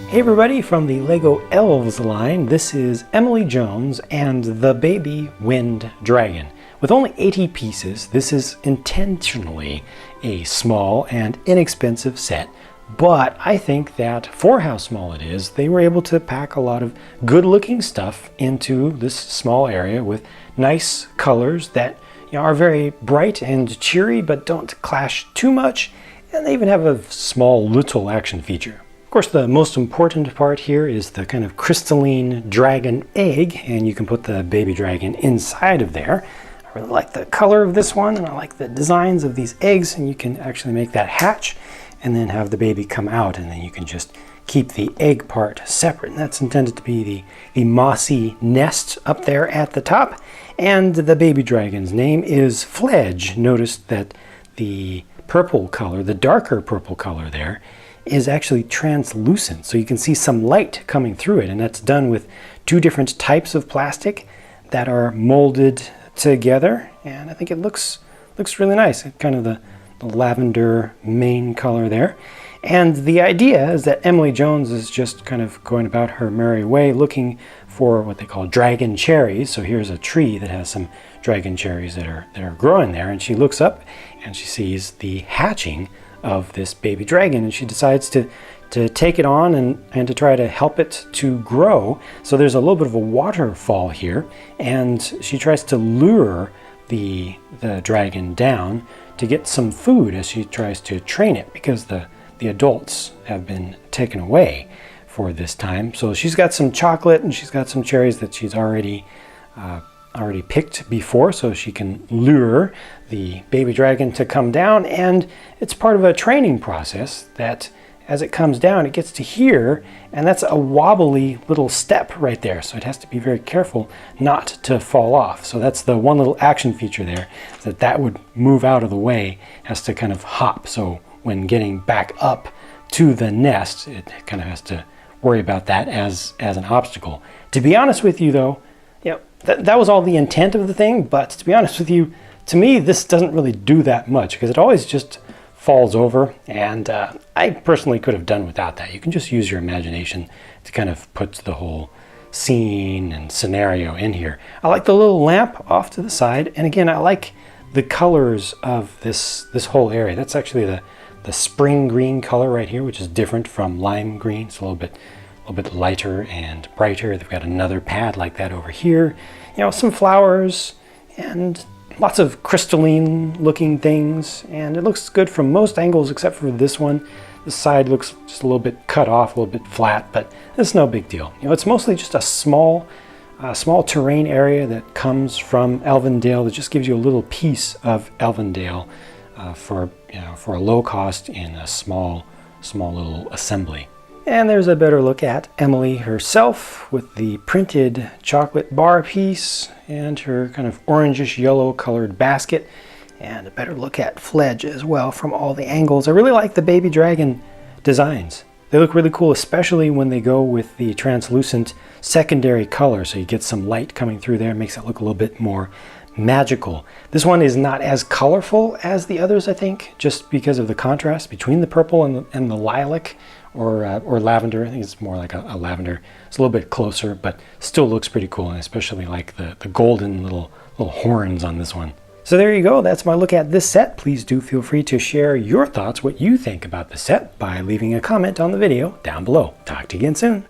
Hey everybody, from the LEGO Elves line, this is Emily Jones and the Baby Wind Dragon. With only 80 pieces, this is intentionally a small and inexpensive set, but I think that for how small it is, they were able to pack a lot of good-looking stuff into this small area with nice colors that are very bright and cheery, but don't clash too much, and they even have a small little action feature. Of course, the most important part here is the kind of crystalline dragon egg, and you can put the baby dragon inside of there. I really like the color of this one, and I like the designs of these eggs, and you can actually make that hatch and then have the baby come out, and then you can just keep the egg part separate. And that's intended to be the mossy nest up there at the top. And the baby dragon's name is Fledge. Notice that the purple color, the darker purple color there, is actually translucent, so you can see some light coming through it, and that's done with two different types of plastic that are molded together, and I think it looks really nice. Kind of the lavender main color there. And the idea is that Emily Jones is just kind of going about her merry way looking for what they call dragon cherries. So here's a tree that has some dragon cherries that are growing there, and she looks up and she sees the hatching of this baby dragon, and she decides to take it on and to try to help it to grow. So there's a little bit of a waterfall here, and she tries to lure the dragon down to get some food as she tries to train it, because the adults have been taken away for this time. So she's got some chocolate and she's got some cherries that she's already picked before, so she can lure the baby dragon to come down. And it's part of a training process that as it comes down, it gets to here, and that's a wobbly little step right there, so it has to be very careful not to fall off. So that's the one little action feature there, that would move out of the way, has to kind of hop. So when getting back up to the nest, it kind of has to worry about that as an obstacle. To be honest with you though, that was all the intent of the thing, but to be honest with you, to me this doesn't really do that much, because it always just falls over, and I personally could have done without that. You can just use your imagination to kind of put the whole scene and scenario in here. I like the little lamp off to the side, and again, I like the colors of this whole area. That's actually the spring green color right here, which is different from lime green. It's a little bit lighter and brighter. They've got another pad like that over here. Some flowers and lots of crystalline looking things, and it looks good from most angles except for this one. The side looks just a little bit cut off, a little bit flat, but it's no big deal. It's mostly just a small terrain area that comes from Elvendale that just gives you a little piece of Elvendale for a low cost in a small little assembly. And there's a better look at Emily herself with the printed chocolate bar piece and her kind of orangish yellow colored basket, and a better look at Fledge as well from all the angles. I really like the baby dragon designs. They look really cool, especially when they go with the translucent secondary color, so you get some light coming through there. It makes it look a little bit more magical. This one is not as colorful as the others, I think, just because of the contrast between the purple and the lilac or lavender. I think it's more like a lavender. It's a little bit closer, but still looks pretty cool, and especially like the golden little horns on this one. So there you go. That's my look at this set. Please do feel free to share your thoughts, what you think about the set, by leaving a comment on the video down below. Talk to you again soon.